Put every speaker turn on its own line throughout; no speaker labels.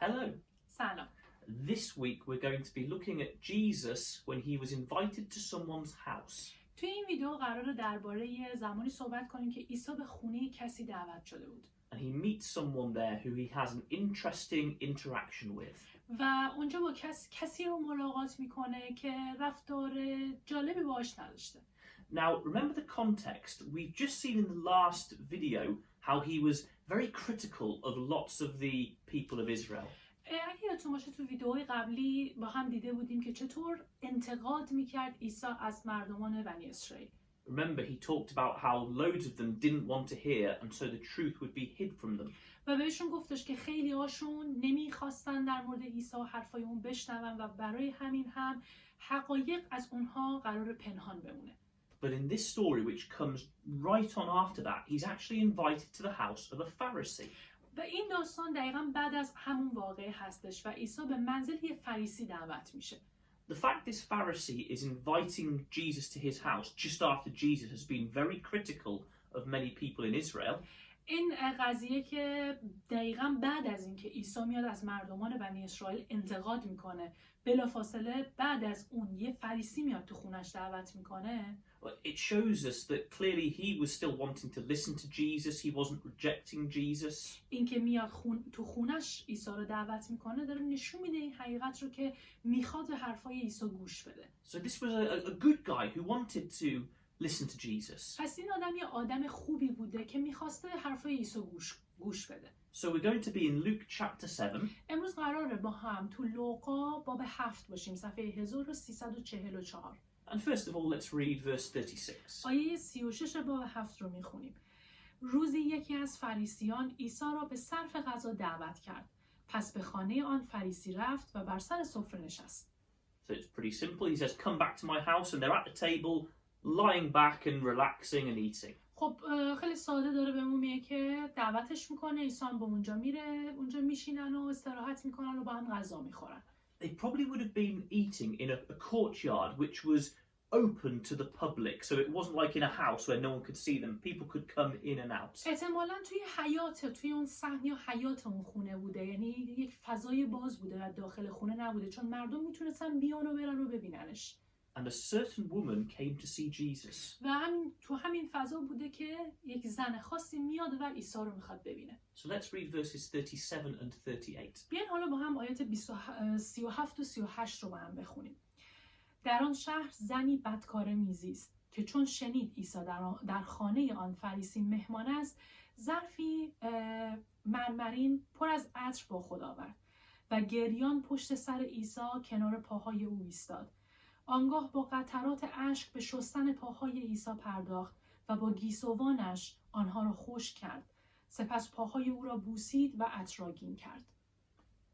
Hello.
سلام.
This week we're going to be looking at Jesus when he was invited to someone's house.
توی این ویدیو قراره درباره زمانی صحبت کنیم که عیسی به خونه کسی دعوت شده بود.
And he meets someone there who he has an interesting interaction with.
و اونجا با کسی رو ملاقات میکنه که رفتار جالبی باهاش نداشته.
Now remember the context. We've just seen in the last video how he was very critical of lots of the people of Israel.
اگه یادتون باشه تو ویدیوهای قبلی با هم دیده بودیم که چطور انتقاد میکرد عیسی از مردمان بنی اسرائیل.
Remember he talked about how loads of them didn't want to hear and so the truth would be hid from them.
و بهشون گفتش که خیلی هاشون نمیخواستن در مورد عیسی حرفای اون بشنون و برای همین هم حقایق از اونها قرار پنهان بمونه.
But in this story which comes right on after that, he's actually invited to the house of a Pharisee.
و این داستان دقیقاً بعد از همون واقعه هستش و عیسی به منزل یه فریسی دعوت میشه.
The fact this Pharisee is inviting Jesus to his house just after Jesus has been very critical of many people in Israel.
این قضیه که دقیقاً بعد از اینکه عیسی میاد از مردمان بنی اسرائیل انتقاد میکنه، بلافاصله بعد از اون یه فریسی میاد تو خونش دعوت میکنه.
It shows us that clearly he was still wanting to listen to Jesus. He wasn't rejecting Jesus.
این که میاد تو خونش عیسی رو دعوت میکنه داره نشون میده این حقیقت رو که میخواد به حرفای عیسی گوش بده.
So this was a good guy who wanted to listen to Jesus.
پس این آدم یه آدم خوبی بوده که میخواسته حرفای عیسی گوش بده.
So we're going to be in Luke chapter 7.
امروز قراره با هم تو لوقا باب 7 باشیم، صفحه 1344.
And first of all, let's read verse 36.
آیه 36 باب 7 رو میخونیم. روزی یکی از فریسیان عیسی را به صرف غذا دعوت کرد. پس به خانه آن فریسی رفت و بر سر سفره نشست.
So it's pretty simple. He says, come back to my house, and they're at the table, lying back and relaxing and eating.
خب خیلی ساده داره بهمون میگه که دعوتش میکنه، عیسی هم به اونجا میره، اونجا میشینن و استراحت میکنن و با هم غذا میخورن.
They probably would have been eating in a courtyard which was open to the public, so it wasn't like in a house where no one could see them. People could come in and out.
احتمالاً توی اون صحن یا حیاط اون خونه بوده، یعنی یک فضای باز بوده و داخل خونه نبوده، چون مردم میتونستن بیان و برن و ببیننش.
And a certain woman came to see Jesus.
و تو همین فضا بوده که یک زن خاصی میاد و عیسی رو میخواد ببینه.
So let's read verses 37 and 38.
بیاین حالا با هم آیات 37 و 38 رو با هم بخونیم. در آن شهر زنی بدکاره میزیست که چون شنید عیسی در خانه آن فریسی مهمان است، ظرفی مرمرین پر از عطر با خود آورد و گریان پشت سر عیسی کنار پاهای او ایستاد. آنگاه با قطرات اشک به شستن پاهای عیسی پرداخت و با گیسوانش آنها را خشک کرد. سپس پاهای او را بوسید و عطرآگین کرد.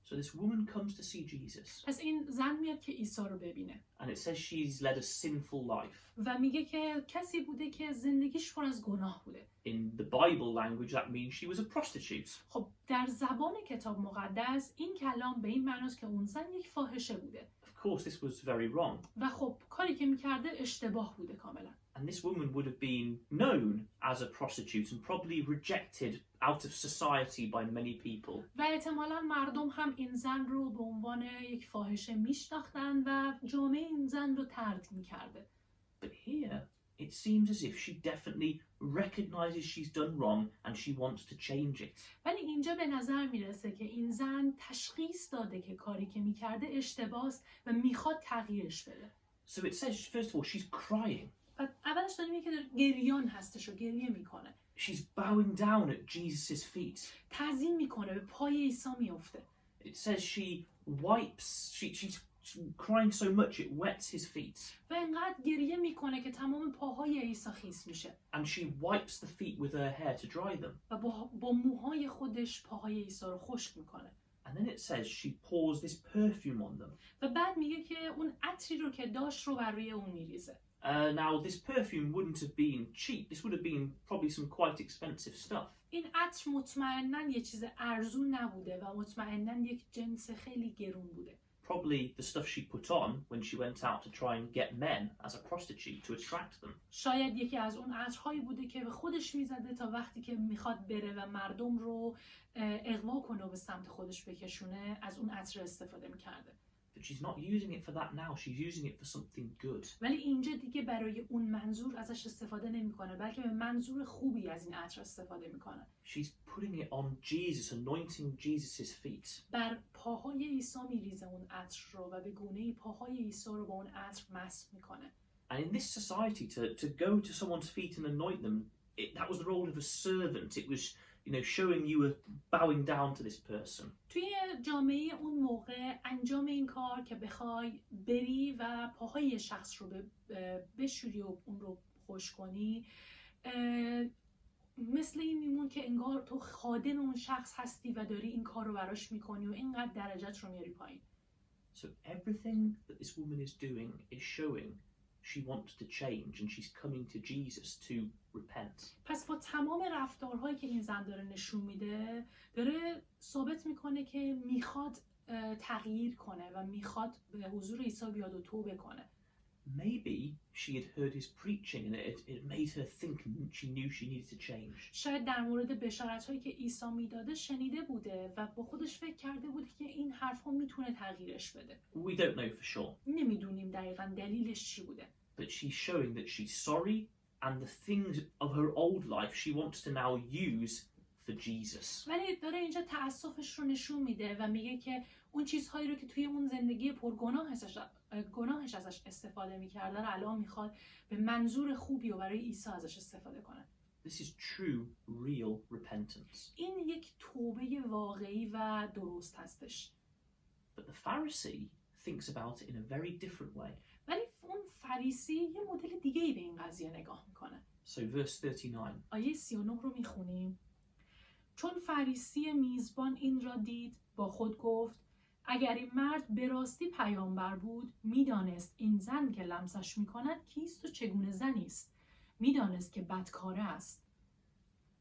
So this woman comes to see Jesus.
پس این زن میاد که عیسی رو ببینه.
And it says she's led a sinful life.
و میگه که کسی بوده که زندگیش پر از گناه بوده.
In the Bible language that means she was a prostitute.
خب در زبان کتاب مقدس این کلام به این معناست که اون زن یک فاحشه بوده.
Of course this was very wrong.
و خب کاری که میکرده اشتباه بوده کاملا.
And this woman would have been known as a prostitute and probably rejected out of society by many people.
و احتمالاً مردم هم این زن رو به عنوان یک فاحشه میشناختن و جامعه این زن رو طرد میکرده.
But here it seems as if she definitely recognizes she's done wrong and she wants to change it.
ولی اینجا به نظر میرسه که این زن تشخیص داده که کاری که میکرده اشتباهست و میخواد تغییرش بده.
So it says first of all she's crying.
و اولش داریم میگه که گریان هستش و گریه میکنه.
She's bowing down at Jesus' feet.
تعظیم میکنه، به پای عیسی میفته.
It says she wipes, she's crying so much it wets his feet.
و اینقدر گریه میکنه که تمام پاهای عیسی خیس میشه.
And she wipes the feet with her hair to dry them.
و با موهای خودش پاهای عیسی رو خشک میکنه.
And then it says she pours this perfume on them.
و بعد میگه که اون عطری رو که داشت رو بر روی اون میریزه.
Now this perfume wouldn't have been cheap. This would have been probably some quite expensive stuff.
این عطر مطمئناً یه چیز ارزون نبوده و مطمئناً یک جنس خیلی گرون بوده.
probably the stuff she put on when she went out to try and get men as a prostitute to attract them.
شاید یکی از اون عطرهایی بوده که به خودش میزده تا وقتی که میخواد بره و مردم رو اغوا کنه و به سمت خودش بکشونه از اون عطر استفاده میکرده.
But she's not using it for that now. She's using it for something good.
ولی اینجا دیگه برای اون منظور ازش استفاده نمیکنه بلکه به منظور خوبی از این عطر استفاده میکنه.
She's putting it on Jesus, anointing Jesus' feet.
بر پاهای عیسی میریزه اون عطر رو و به گونه‌ای پاهای عیسی رو با اون عطر مسح میکنه.
And in this society, to go to someone's feet and anoint them, that was the role of a servant. It was, showing you were bowing down to this person.
توی جامعه اون موقع انجام این کار که بخوای بری و پاهای شخص رو بشوری و اون رو خوش کنی مثل این میمون که انگار تو خادم اون شخص هستی و داری این کار رو براش میکنی و اینقدر درجت رو میاری پایین.
So everything that this woman is doing is showing she wants to change and she's coming to Jesus to repent.
پس با تمام رفتارهایی که این زن داره نشون میده داره ثابت میکنه که میخواد تغییر کنه و میخواد به حضور عیسی بیاد و توبه کنه.
Maybe she had heard his preaching and it made her think she knew she needed to change.
شاید در مورد بشارت‌هایی که عیسی میداده شنیده بوده و با خودش فکر کرده بود که این حرف‌ها میتونه تغییرش بده.
We don't know for sure.
نمیدونیم دقیقاً دلیلش چی بوده.
But she's showing that she's sorry and the things of her old life she wants to now use for Jesus.
ولی داره اینجا تأسفش رو نشون میده و میگه که اون چیزهایی رو که توی اون زندگی گناهش ازش استفاده میکرده رو الان میخواد به منظور خوبی و برای عیسی ازش استفاده کنه.
This is true, real repentance.
این یک توبه واقعی و درست هستش.
But the Pharisee thinks about it in a very different way.
ولی اون فریسی یه مدل دیگه‌ای به این قضیه نگاه میکنه.
So verse 39.
آیه 39 رو میخونیم. چون فریسی میزبان این را دید با خود گفت اگر این مرد به راستی پیامبر بود میدانست این زن که لمسش میکند کیست و چگونه زنی است. میدانست که بدکاره است.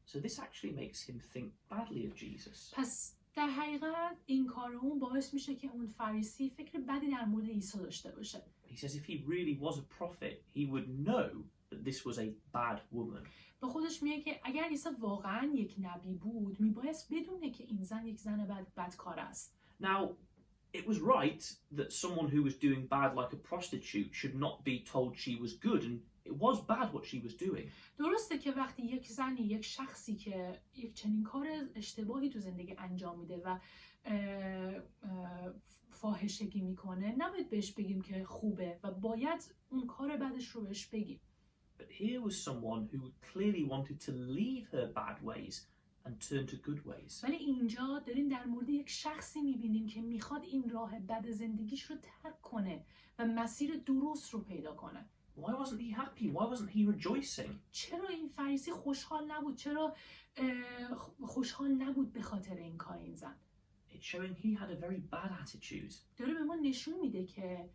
So this actually makes him think badly of Jesus.
پس در حقیقت این کار اون باعث میشه که اون فریسی فکر بدی در مورد عیسی داشته باشه.
He says if he really was a prophet, he would know that this was a bad woman.
با خودش میگه که اگر عیسی واقعا یک نبی بود میبایست بدونه که این زن یک زن بدکار است.
Now, it was right that someone who was doing bad like a prostitute should not be told she was good, and it was bad what she was doing.
درسته که وقتی یک زنی، یک شخصی که یک چنین کار اشتباهی تو زندگی انجام میده و فاحشگی میکنه نباید بهش بگیم که خوبه و باید اون کار بدش رو بهش بگیم.
But here was someone who clearly wanted to leave her bad ways and turn to good ways.
ولی اینجا داریم در مورد یک شخصی میبینیم که میخواد این راه بد زندگیش رو ترک کنه و مسیر درست رو پیدا کنه.
Why wasn't he happy? Why wasn't he rejoicing?
چرا این فریسی خوشحال نبود؟ چرا خوشحال نبود به خاطر این کار این زن؟
It's showing he had a very bad attitude.
داره به ما نشون میده که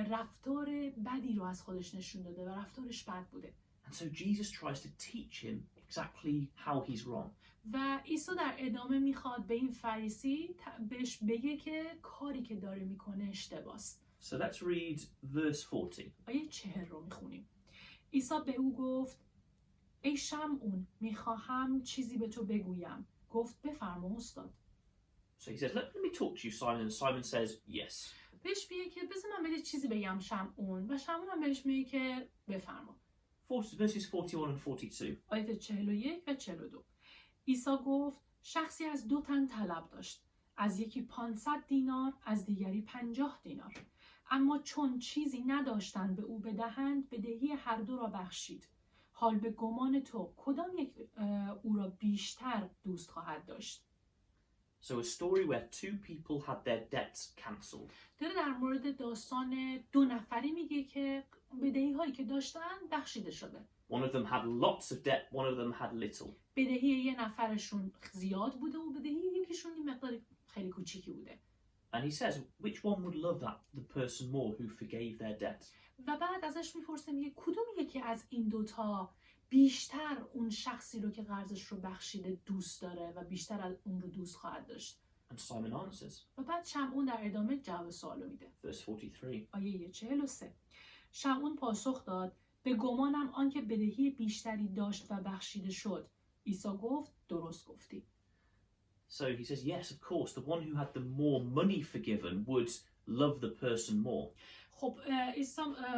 رفتار بدی رو از خودش نشون داده و رفتارش بد بوده.
And so Jesus tries to teach him exactly how he's wrong.
و عیسی در ادامه میخواد به این فریسی بهش بگه که کاری که داره میکنه اشتباهست.
So let's read verse 40.
آیه 40 رو میخونیم. عیسی به او گفت ای شمعون میخواهم چیزی به تو بگویم. گفت بفرما استاد.
So he says, let me talk to you, Simon. And Simon says, yes.
بهش میگه که بذار من بهت چیزی بگم شمعون و شمعون هم بهش میگه که بفرما.
Verses 41 and 42.
آیه 41 و 42. عیسی گفت شخصی از 2 تن طلب داشت. از یکی 500 دینار، از دیگری 50 دینار. اما چون چیزی نداشتند به او بدهند بدهی هر دو را بخشید. حال به گمان تو کدام یک او را بیشتر دوست خواهد داشت؟
So a story where 2 people had their debts cancelled.
داره در مورد داستان 2 نفری میگه که بدهی هایی که داشتن بخشیده شده.
One of them had lots of debt, one of them had little.
بدهی یه نفرشون زیاد بوده و بدهی یکیشون یه مقدار خیلی کوچیکی بوده.
And he says, which one would love the person more who forgave their debt?
و بعد ازش میپرسه میگه کدوم یکی از این 2 تا بیشتر اون شخصی رو که قرضش رو بخشیده دوست داره و بیشتر از اون رو دوست خواهد داشت؟
And Simon answers,
و بعد شمعون در ادامه جواب سوالو میده.
verse 43.
آیه 43. شمعون پاسخ داد: به گمانم آنکه بدهی بیشتری داشت و بخشیده شد. عیسی گفت: درست گفتی.
So he says, yes, of course, the one who had the more money forgiven would love the person more.
خب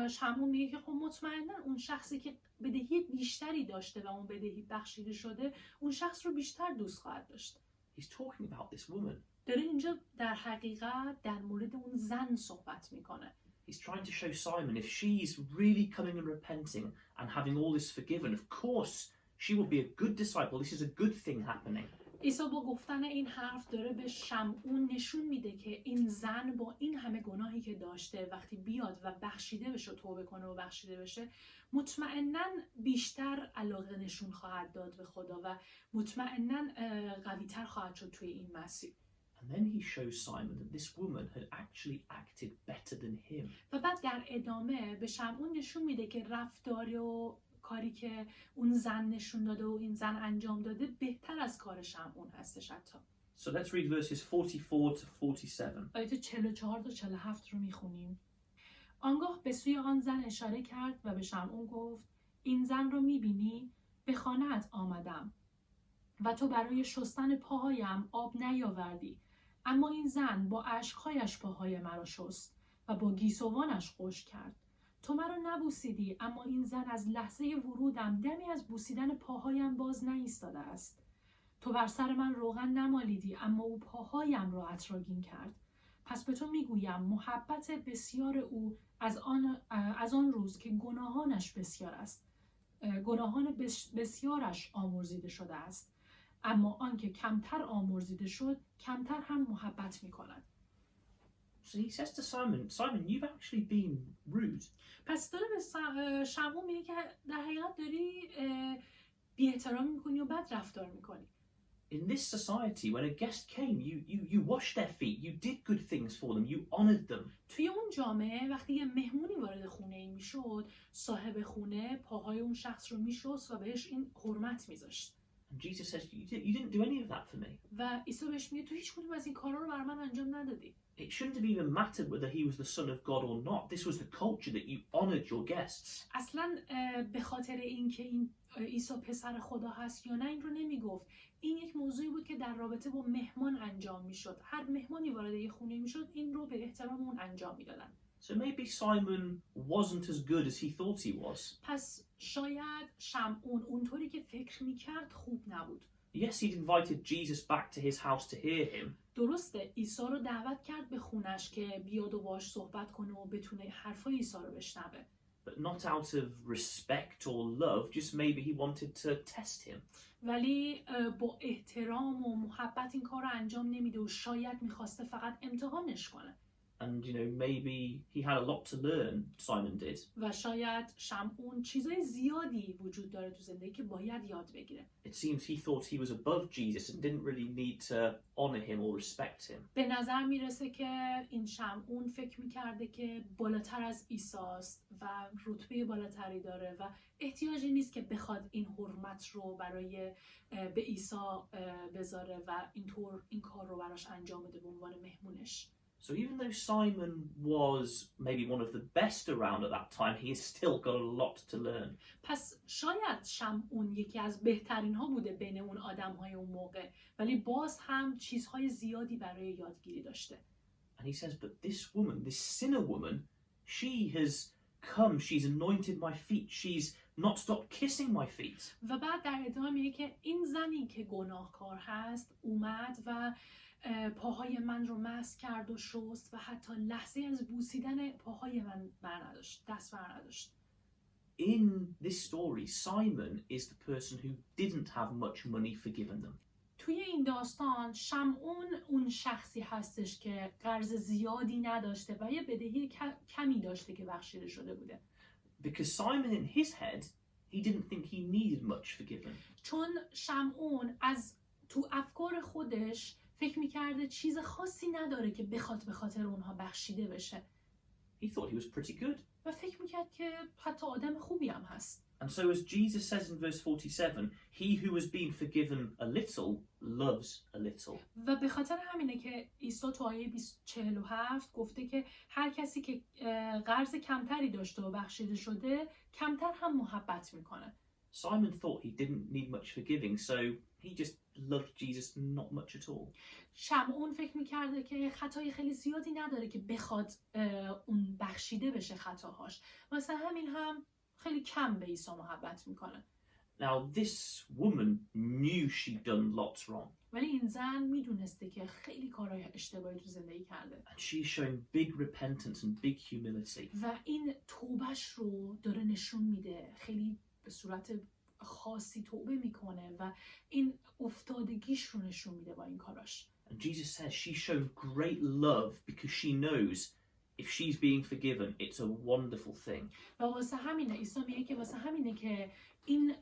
شمعون میگه که خب مطمئنا اون شخصی که بدهی بیشتری داشته و اون بدهی بخشیده شده، اون شخص رو بیشتر دوست خواهد داشت.
He's talking about this woman.
داره اینجا در حقیقت در مورد اون زن صحبت میکنه.
He's trying to show Simon if she's really coming and repenting and having all this forgiven, of course she will be a good disciple. This is a good thing happening.
عیسی با گفتن این حرف داره به شمعون نشون میده که این زن با این همه گناهی که داشته وقتی بیاد و بخشیده بشه، توبه کنه و بخشیده بشه، مطمئناً بیشتر علاقه نشون خواهد داد به خدا و مطمئناً قوی‌تر خواهد شد توی این مسیر.
And then he shows Simon that this woman had actually acted better than him.
و بعد در ادامه به شمعون نشون میده که رفتار و کاری که اون زن نشون داده و این زن انجام داده بهتر از کار شمعون هستش حتی.
So let's read verses 44 to 47.
آیات 44 تا 47 رو میخونیم. آنگاه به سوی آن زن اشاره کرد و به شمعون گفت: این زن رو میبینی؟ به خانه‌ات آمدم و تو برای شستن پاهایم آب نیاوردی، اما این زن با اشک‌هایش پاهای مرا شست و با گیسوانش خشک کرد. تو مرا نبوسیدی، اما این زن از لحظه ورودم دمی از بوسیدن پاهایم باز نایستاده است. تو بر سر من روغن نمالیدی، اما او پاهایم را عطرآگین کرد. پس به تو میگویم محبت بسیار او از آن روز که گناهانش بسیار است، گناهان بسیارش آمرزیده شده است، اما آنکه کمتر آمرزیده شد کمتر هم محبت میکند.
So he says to Simon, you've actually been rude.
پس داره به شمعون میگه که در حقیقت داری بی احترامی میکنی و بد رفتار میکنی.
In this society, when a guest came, you washed their feet, you did good things for them, you honored them.
توی اون جامعه وقتی یه مهمونی وارد خونه ای میشد، صاحب خونه پاهای اون شخص رو میشست و بهش این حرمت میذاشت.
And Jesus says, you didn't do any of that for me.
و عیسی بهش میگه تو هیچ کدوم از این کارا رو برای من انجام ندادی.
It shouldn't have even mattered whether he was the son of God or not. This was the culture that you honored your guests.
اصلا به خاطر اینکه این عیسی پسر خدا هست یا نه این رو نمیگفت. این یک موضوعی بود که در رابطه با مهمان انجام میشد. هر مهمانی وارد یه خونه میشد این رو به احترام اون انجام میدادن.
So maybe Simon wasn't as good as he thought he was.
پس شاید شمعون اونطوری که فکر میکرد خوب نبود.
Yes, he'd invited Jesus back to his house to hear him.
درسته عیسی رو دعوت کرد به خونش که بیاد و باهاش صحبت کنه و بتونه حرفای عیسی رو بشنوه.
But not out of respect or love, just maybe he wanted to test him.
ولی با احترام و محبت این کار رو انجام نمیده و شاید میخواسته فقط امتحانش کنه.
And maybe he had a lot to learn, Simon did.
و شاید شمعون چیزای زیادی وجود داره تو زندگی که باید یاد بگیره.
It seems he thought he was above Jesus and didn't really need to honor him or respect him.
به نظر میرسه که این شمعون فکر میکرده که بالاتر از عیسی است و رتبه بالاتری داره و احتیاجی نیست که بخواد این حرمت رو برای به عیسی بذاره و اینطور این کار رو براش انجام بده به عنوان مهمونش.
So even though Simon was maybe one of the best around at that time, he has still got a lot to learn.
پس شاید شمعون یکی از بهترین ها بوده بین اون آدم های اون موقع، ولی باز هم چیزهای زیادی برای یادگیری داشته.
And he says, but this woman, this sinner woman, she has come, she's anointed my feet, she's not stopped kissing my feet.
و بعد در ادامه میگه که این زنی که گناهکار هست اومد و پاهای من رو مس کرد و شست و حتی لحظه از بوسیدن پاهای من دست بر نداشت.
In this story, Simon is the person who didn't have much money forgiven them.
توی این داستان شمعون اون شخصی هستش که قرض زیادی نداشته و یه بدهی کمی داشته که بخشیده شده بوده.
Because Simon in his head, he didn't think he needed much forgiven.
چون شمعون از تو افکار خودش فکر میکرده چیز خاصی نداره که بخواد به خاطر اونها بخشیده بشه.
He thought he was pretty good.
و فکر میکرد که حتی آدم خوبی هم هست.
And so as Jesus says in verse 47, he who has been forgiven a little loves a little.
و به خاطر همینه که عیسی تو آیه 47 گفته که هر کسی که قرض کمتری داشته و بخشیده شده کمتر هم محبت میکنه.
Simon thought he didn't need much forgiving, so he just loved Jesus not much at all.
شمعون فکر میکرده که خطای خیلی زیادی نداره که بخواد اون بخشیده بشه خطاهاش. واسه همین هم خیلی کم به عیسی محبت میکنه.
Now this woman knew she'd done lots wrong.
ولی این زن میدونسته که خیلی کارهای اشتباهی تو زندگی کرده.
And she's showing big repentance and big humility.
و این توبهش رو داره نشون میده. خیلی به صورت خاصی توبه میکنه و این افتادگیش رو نشون میده با این کاراش.
And Jesus says she's shown great love because she knows if she's being forgiven, it's a wonderful thing.
و واسه همینه عیسی میگه که واسه همینه که این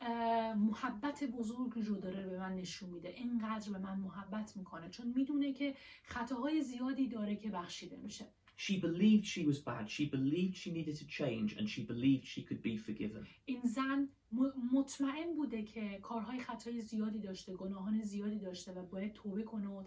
محبت بزرگی رو داره به من نشون میده. اینقدر به من محبت میکنه چون میدونه که خطاهای زیادی داره که بخشیده میشه.
She believed she was bad. She believed she needed to change and she believed she could be forgiven.
این زن مطمئن بوده که کارهای خطای زیادی داشته، گناهان زیادی داشته و باید توبه کنه و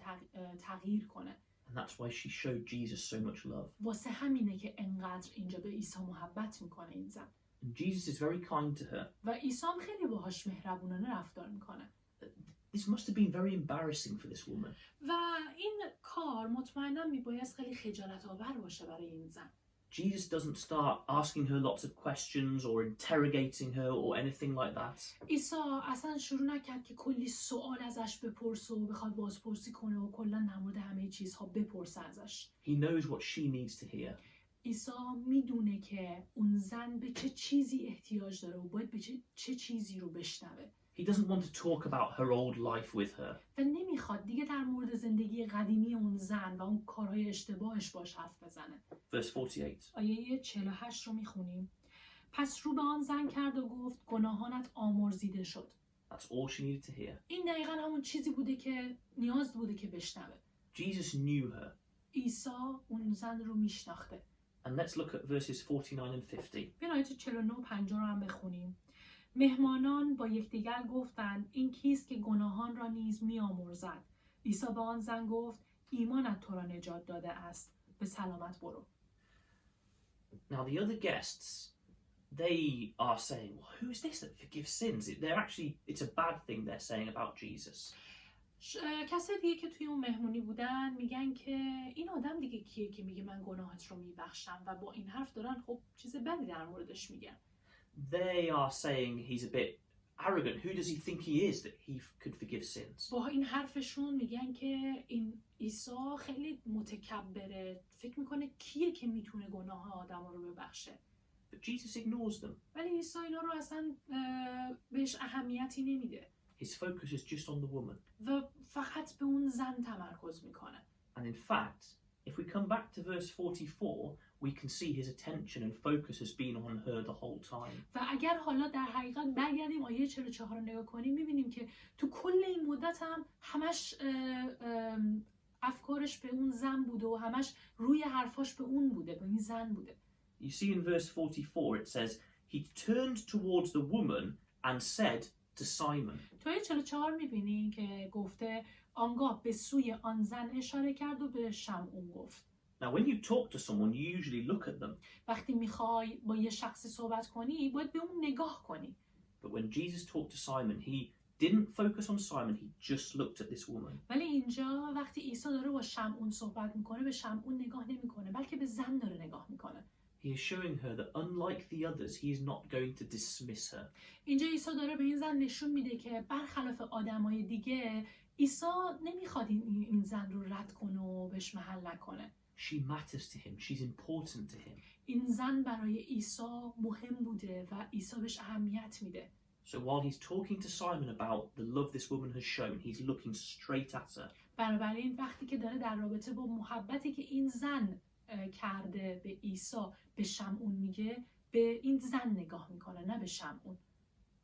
تغییر کنه.
And that's why she showed Jesus so much love.
واسه همینه که انقدر اینجا به عیسی محبت میکنه این زن.
And Jesus is very kind to her.
و عیسی هم خیلی باهاش مهربونانه رفتار میکنه.
This must have been very embarrassing for this woman.
و این کار مطمئنا میبایست خیلی خجالت آور باشه برای این زن.
Jesus doesn't start asking her lots of questions or interrogating her or anything like that.
عیسی اصلا شروع نکرد که کلی سوال ازش بپرسه و بخواد بازپرسی کنه و کلا در مورد همه چیزها بپرسه ازش.
He knows what she needs to hear.
عیسی میدونه که اون زن به چه چیزی احتیاج داره و باید به چه چیزی رو بشنوه.
He doesn't want to talk about her old life with her.
و نمیخواد دیگه در مورد زندگی قدیمی اون زن و اون کارهای اشتباهش باش حرف بزنه.
Verse 48.
آیه 48 رو میخونیم. پس رو به آن زن کرد و گفت گناهانت آمرزیده شد.
That's all she needed to hear.
این دقیقاً همون چیزی بوده که نیاز بوده که بشنوه.
Jesus knew her.
عیسی اون زن رو میشناخته.
And let's look at verses 49 and 50.
بیاین آیه 49 و 50 رو هم بخونیم. مهمانان با یکدیگر گفتند این کیست که گناهان را نیز می‌آمرزد. عیسی به آن زن گفت ایمانت تو را نجات داده است. به سلامت برو.
Now the other guests, they are saying, well, who is this that forgives sins? It's a bad thing they're saying about Jesus.
کسی دیگه که توی اون مهمونی بودن میگن که این آدم دیگه کیه که میگه من گناهات رو میبخشم و با این حرف دارن خب چیز بدی در موردش میگن.
They are saying he's a bit arrogant. Who does he think he is that he could forgive sins?
با این حرفشون میگن که این عیسی خیلی متکبره. فکر میکنه کیه که میتونه گناه آدم رو ببخشه.
But Jesus ignores them.
ولی عیسی اینا رو اصلا بهش اهمیتی نمیده.
His focus is just on the woman.
و فقط به اون زن تمرکز میکنه.
And in fact, if we come back to verse 44, we can see his attention and focus has been on her the whole time.
و اگر حالا در حقیقت برگردیم آیه 44 رو نگاه کنیم میبینیم که تو کل این مدت هم همش افکارش به اون زن بوده و همش روی حرفاش به اون بوده، به این زن بوده.
You see in verse 44 it says, he turned towards the woman and said to Simon.
تو آیه 44 میبینی که گفته آنگاه به سوی آن زن اشاره کرد و به شمعون گفت.
Now when you talk to someone, you usually look at them.
وقتی میخوای با یه شخصی صحبت کنی باید به اون نگاه کنی.
But when Jesus talked to Simon, he didn't focus on Simon, he just looked at this woman.
ولی اینجا وقتی عیسی داره با شمعون صحبت میکنه به شمعون نگاه نمیکنه بلکه به زن داره نگاه میکنه.
He is showing her that unlike the others, he is not going to dismiss her.
اینجا عیسی داره به این زن نشون میده که برخلاف آدمای دیگه عیسی نمیخواد این زن رو رد کنه و بهش محل نکنه.
She matters to him, she's important to him.
این زن برای عیسی مهم بوده و عیسی بهش اهمیت میده.
So while he's talking to Simon about the love this woman has shown, he's looking straight at her.
بنابراین وقتی که داره در رابطه با محبتی که این زن کرده به عیسی به شمعون میگه به این زن نگاه میکنه نه به شمعون.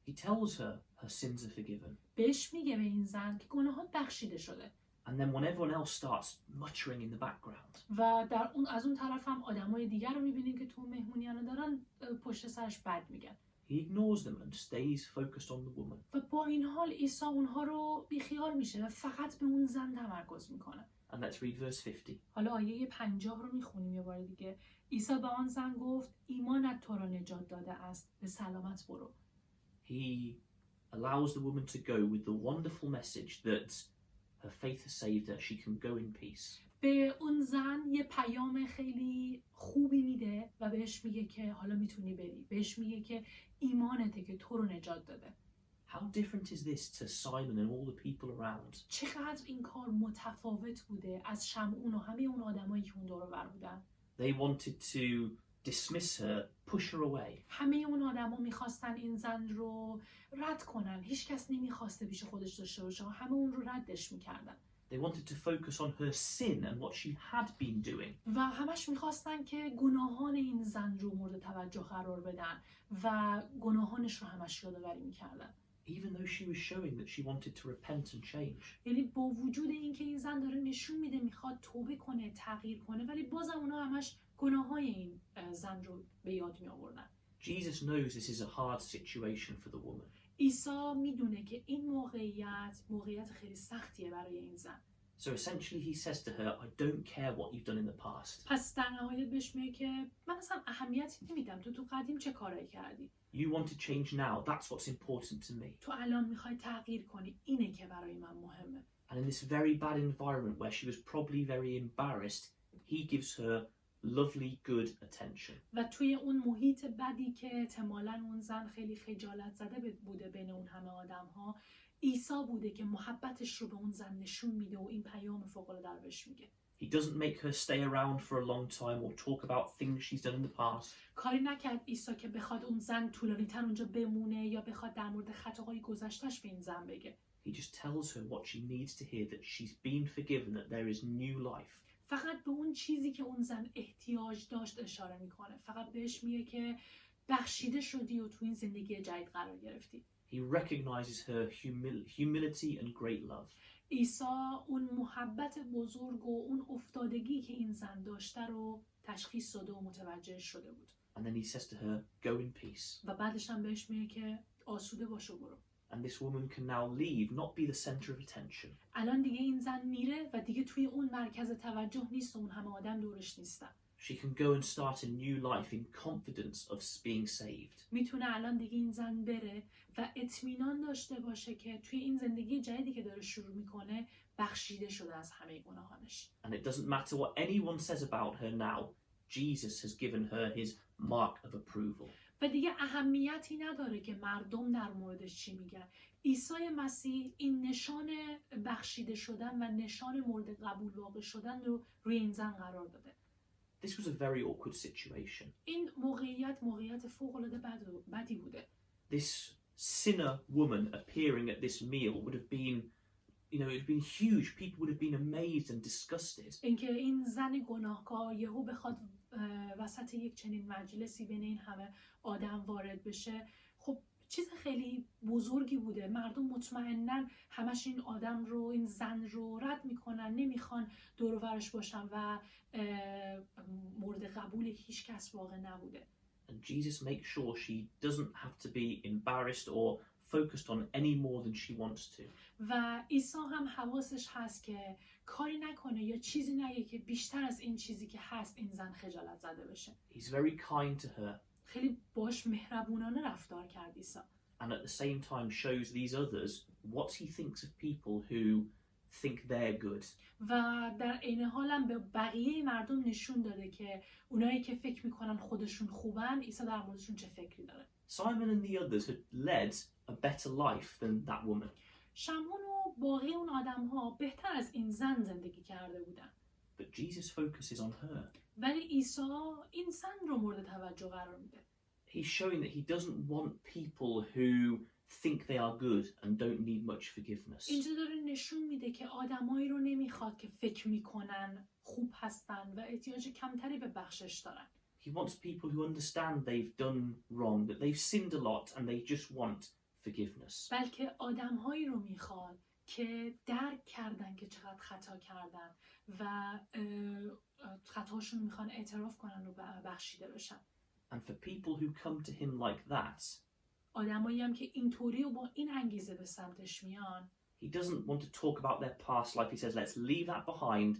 He tells her her sins are forgiven.
بهش میگه به این زن که گناهات بخشیده شده.
And then when everyone else starts muttering in the background.
و از اون طرف هم آدمای دیگر رو میبینیم که تو مهمونیانه دارن پشت سرش بد میگن.
he ignores them and stays focused on the woman.
و با این حال عیسی اونها رو بیخیال میشه و فقط به اون زن تمرکز میکنه.
And let's read verse 50.
حالا آیه 50 رو میخونیم یه بار دیگه. عیسی به آن زن گفت ایمانت تو را نجات داده است، به سلامت برو.
He allows the woman to go with the wonderful message that her faith has saved her. She can go in peace.
به اون زن یه پیام خیلی خوبی میده و بهش میگه که حالا میتونی بری. بهش میگه که ایمانته که تو رو نجات داده.
How different is this to Simon and all the people around?
چقدر این کار متفاوت بوده از شمعون و همه اون آدمایی که اون دور و بر بودن.
They wanted to dismiss her, push her away.
همه اون آدما میخواستن این زن رو رد کنن. هیچ کس نمیخواسته پیش خودش داشته باشه. همه اون رو ردش میکردن.
They wanted to focus on her sin and what she had been doing.
و همش میخواستن که گناهان این زن رو مورد توجه قرار بدن و گناهانش رو همش یادآوری میکردن.
Even though she was showing that she wanted to repent and change.
یعنی با وجود اینکه این زن داره نشون میده میخواد توبه کنه، تغییر کنه، ولی بازم اونا همش گناههای این زن رو به یاد می آوردن.
Jesus knows this is a hard situation for the woman.
عیسی میدونه که این موقعیت خیلی سختیه برای این زن.
So essentially he says to her, I don't care what you've done in the past.
پس در نهایت بهش میگه که من اصلا اهمیتی نمیدم تو قدیم چه کارایی کردی.
You want to change now. That's what's important to me.
تو الان میخوای تغییر کنی. اینه که برای من مهمه.
And in this very bad environment where she was probably very embarrassed, he gives her lovely, good attention.
و توی اون محیط بدی که احتمالاً اون زن خیلی خجالت زده بوده بین اون همه آدم‌ها، عیسی بوده که محبتش رو به اون زن نشون میده و این پیام فوق‌العاده رو بهش میگه.
He doesn't make her stay around for a long time or talk about things she's done in the past.
کاری نکرد عیسی که بخواد اون زن طولانی‌تر اونجا بمونه یا بخواد در مورد خطاهای گذشته‌اش به این زن بگه.
He just tells her what she needs to hear, that she's been forgiven, that there is new life.
فقط به اون چیزی که اون زن احتیاج داشت اشاره میکنه. فقط بهش میگه که بخشیده شدی و تو این زندگی جدید قرار گرفتی.
He recognizes her humility and great love.
عیسی اون محبت بزرگ و اون افتادگی که این زن داشته رو تشخیص داده و متوجه شده بود.
And then he says to her, go in peace.
و بعدش هم بهش میگه که آسوده باش و برو.
And this woman can now leave, not be the center of attention.
الان دیگه این زن میره و دیگه توی اون مرکز توجه نیست و اون همه آدم دورش نیستن.
She can go and start a new life in confidence of being saved.
میتونه الان دیگه این زن بره و اطمینان داشته باشه که توی این زندگی جدیدی که داره شروع میکنه بخشیده شده از همه گناهانش.
And it doesn't matter what anyone says about her now, Jesus has given her his mark of approval.
و دیگه اهمیتی نداره که مردم در موردش چی میگن. عیسی مسیح این نشان بخشیده شدن و نشان مورد قبول واقع شدن رو روی این زن قرار داده.
This was a very awkward situation.
این موقعیت فوق‌العاده بدی بوده.
This sinner woman appearing at this meal would have been, it would have been huge. People would have been amazed and disgusted.
اینکه این زن گناهکار یهو بخواد وسط یک چنین مجلسی بین این همه آدم وارد بشه، خب چیز خیلی بزرگی بوده. مردم مطمئناً همش این آدم رو، این زن رو رد میکنن، نمیخوان دور و برش باشن و مورد قبول هیچ کس واقع نبوده.
And Jesus makes sure she doesn't have to be embarrassed or focused on any more than she wants to.
و عیسی هم حواسش هست که کاری نکنه یا چیزی نگه که بیشتر از این چیزی که هست این زن خجالت زده بشه.
He's very kind to her.
خیلی باش مهربونانه رفتار کرد عیسی.
And at the same time shows these others what he thinks of people who think they're good.
و در عین حال هم به بقیه مردم نشون داده که اونایی که فکر میکنن خودشون خوبن، عیسی در موردشون چه فکری داره.
Simon and the others had led a better life than that woman.
شمعون و باقی اون آدم‌ها بهتر از این زن زندگی کرده بودن.
But Jesus focuses on her.
ولی عیسی این زن رو مورد توجه قرار میده.
He's showing that he doesn't want people who think they are good and don't need much forgiveness.
اینجا داره نشون میده که آدمایی رو نمیخواد که فکر میکنن خوب هستن و احتیاج کمتری به بخشش دارن.
He wants people who understand they've done wrong, that they've sinned a lot and they just want forgiveness.
بلکه آدمهایی رو میخواد که درک کردن که چقدر خطا کردن و خطاشون میخوان اعتراف کنن و بخشیده بشن.
And for people who come to him like that,
آدمایی هم که اینطوری و با این انگیزه به سمتش میان،
he doesn't want to talk about their past life. He says, let's leave that behind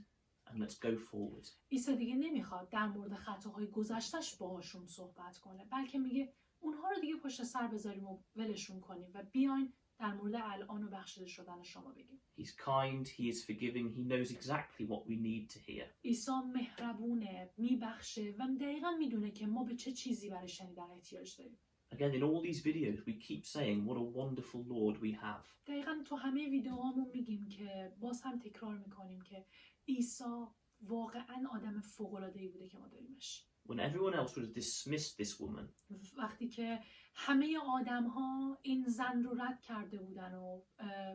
and let's go forward.
عیسی دیگه نمیخواد در مورد خطاهای گذشتهش باهاشون صحبت کنه، بلکه میگه اونها رو دیگه پشت سر بذاریم و ولشون کنیم و بیاین در مورد الان و بخشیده شدن شما بگیم.
He's kind, he is forgiving, he knows exactly what we need to hear.
عیسی مهربونه، میبخشه و دقیقاً میدونه که ما به چه چیزی برای شنیدن احتیاج داریم.
Again, in all these videos, we keep saying what a wonderful Lord we have.
دقیقاً تو همه ویدیوهامون میگیم که باز هم تکرار میکنیم که عیسی واقعاً آدم فوق‌العاده‌ای بوده که ما داریمش.
When everyone else would have dismissed this woman,
وقتی که همه آدم‌ها این زن رو رد کرده بودن و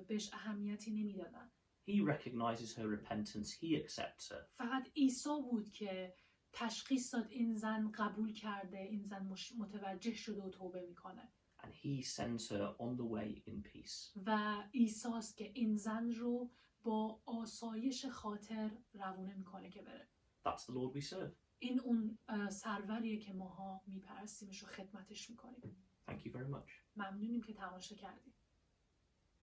بهش اهمیتی نمیدادن،
he recognizes her repentance, he accepts her.
فقط عیسی بود که تشخیص داد این زن قبول کرده، این زن متوجه شده و توبه میکنه.
And he sends her on the way in peace.
و عیساست که این زن رو با آسایش خاطر روونه میکنه که بره.
That's the Lord we serve.
این اون سروریه که ماها میپرستیمش و خدمتش میکنیم.
Thank you very much.
ممنونیم که تماشا کردید.